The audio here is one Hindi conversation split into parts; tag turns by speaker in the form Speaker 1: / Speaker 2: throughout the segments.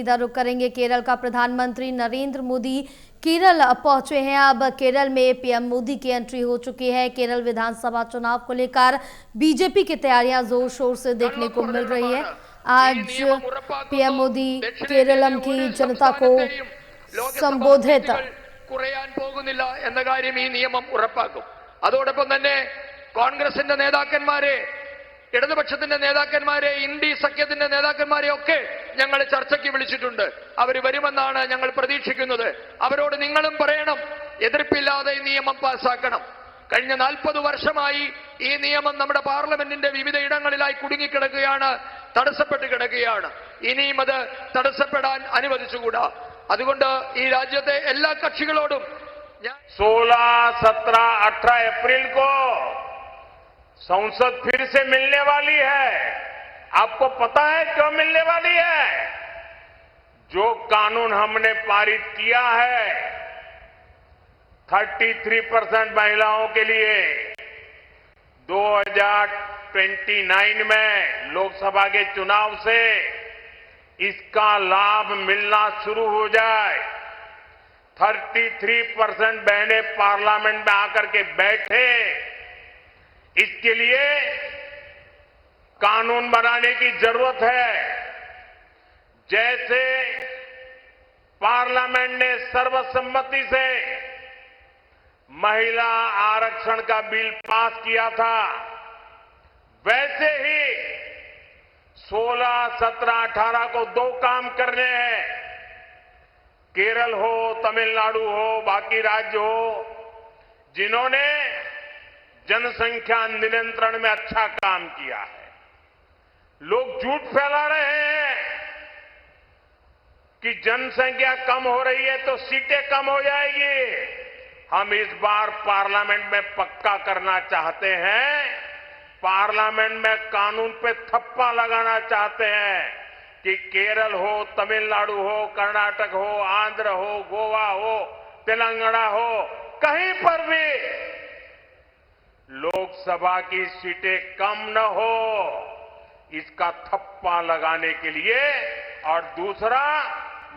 Speaker 1: इधर रुक करेंगे केरल का। प्रधानमंत्री नरेंद्र मोदी केरल पहुंचे हैं। अब केरल में पीएम मोदी की एंट्री हो चुकी है। केरल विधानसभा चुनाव को लेकर बीजेपी की तैयारियां जोर शोर से देखने को मिल रही है। आज पीएम मोदी केरलम की जनता को संबोधित
Speaker 2: കോൺഗ്രസിന്റെ നേതാക്കന്മാരെ, ഇടതുപക്ഷത്തിന്റെ നേതാക്കന്മാരെ, ഇന്ത്യ സഖ്യത്തിന്റെ നേതാക്കന്മാരെയൊക്കെ ഞങ്ങൾ ചർച്ചയ്ക്ക് വിളിച്ചിട്ടുണ്ട്. അവർ വരുമെന്നാണ് ഞങ്ങൾ പ്രതീക്ഷിക്കുന്നത്. അവരോട് നിങ്ങളും പറയണം, എതിർപ്പില്ലാതെ ഈ നിയമം പാസാക്കണം. കഴിഞ്ഞ 40 വർഷമായി ഈ നിയമം നമ്മുടെ പാർലമെന്റിന്റെ വിവിധ ഇടങ്ങളിലായി കുടുങ്ങിക്കിടക്കുകയാണ്, തടസ്സപ്പെട്ട് കിടക്കുകയാണ്. ഇനിയും അത് തടസ്സപ്പെടാൻ അനുവദിച്ചുകൂടാ. അതുകൊണ്ട് ഈ രാജ്യത്തെ എല്ലാ കക്ഷികളോടും
Speaker 3: 16, 17, 18 अप्रैल को संसद फिर से मिलने वाली है। आपको पता है क्यों मिलने वाली है? जो कानून हमने पारित किया है 33% महिलाओं के लिए 2029 में लोकसभा के चुनाव से इसका लाभ मिलना शुरू हो जाए। 33% बहनें पार्लियामेंट में आकर के बैठे, इसके लिए कानून बनाने की जरूरत है। जैसे पार्लियामेंट ने सर्वसम्मति से महिला आरक्षण का बिल पास किया था, वैसे ही 16, 17, 18 को 2 काम करने हैं। केरल हो, तमिलनाडु हो, बाकी राज्य हो, जिन्होंने जनसंख्या नियंत्रण में अच्छा काम किया है, लोग झूठ फैला रहे हैं कि जनसंख्या कम हो रही है तो सीटें कम हो जाएगी। हम इस बार पार्लियामेंट में पक्का करना चाहते हैं, पार्लियामेंट में कानून पे थप्पा लगाना चाहते हैं कि केरल हो, तमिलनाडु हो, कर्नाटक हो, आंध्र हो, गोवा हो, तेलंगाना हो, कहीं पर भी लोकसभा की सीटें कम न हो, इसका थप्पा लगाने के लिए। और दूसरा,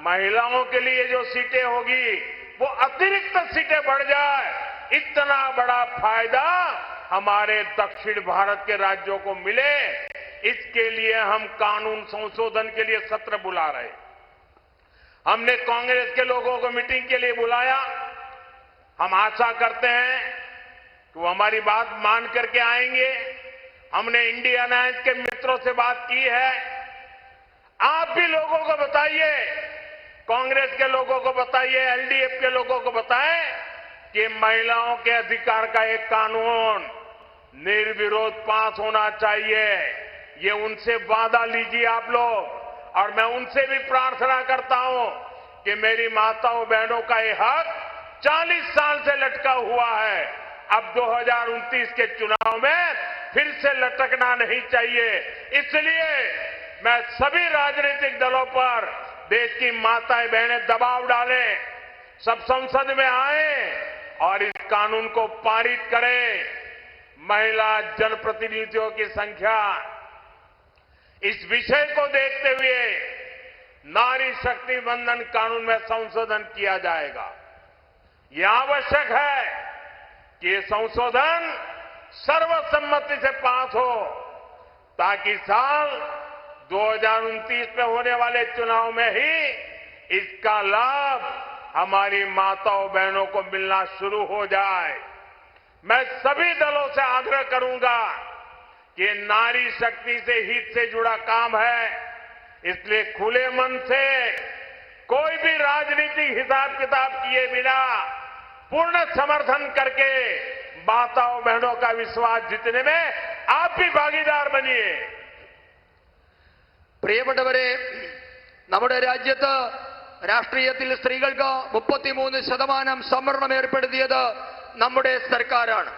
Speaker 3: महिलाओं के लिए जो सीटें होगी वो अतिरिक्त सीटें बढ़ जाए। इतना बड़ा फायदा हमारे दक्षिण भारत के राज्यों को मिले, इसके लिए हम कानून संशोधन के लिए सत्र बुला रहे। हमने कांग्रेस के लोगों को मीटिंग के लिए बुलाया। हम आशा करते हैं कि वो हमारी बात मान करके आएंगे। हमने इंडिया अलायंस के मित्रों से बात की है। आप भी लोगों को बताइए, कांग्रेस के लोगों को बताइए, एलडीएफ के लोगों को बताएं कि महिलाओं के अधिकार का एक कानून निर्विरोध पास होना चाहिए। ये उनसे वादा लीजिए आप लोग। और मैं उनसे भी प्रार्थना करता हूं कि मेरी माताओं बहनों का ये हक 40 साल से लटका हुआ है, अब 2029 के चुनाव में फिर से लटकना नहीं चाहिए। इसलिए मैं सभी राजनीतिक दलों पर, देश की माताएं बहनें दबाव डालें, सब संसद में आए और इस कानून को पारित करें। महिला जनप्रतिनिधियों की संख्या, इस विषय को देखते हुए नारी शक्ति वंदन कानून में संशोधन किया जाएगा। यह आवश्यक है कि ये संशोधन सर्वसम्मति से पास हो, ताकि साल 2029 में होने वाले चुनाव में ही इसका लाभ हमारी माताओं बहनों को मिलना शुरू हो जाए। मैं सभी दलों से आग्रह करूंगा कि नारी शक्ति से हित से जुड़ा काम है, इसलिए खुले मन से कोई भी राजनीतिक हिसाब किताब किए बिना पूर्ण समर्थन करके माताओं बहनों का विश्वास जीतने में आप भी भागीदार बनिए।
Speaker 2: പ്രിയപ്പെട്ടവരെ, നമ്മുടെ രാജ്യത്ത് രാഷ്ട്രീയത്തിൽ സ്ത്രീകൾക്ക് 33% സംവരണം ഏർപ്പെടുത്തിയത് നമ്മുടെ സർക്കാരാണ്.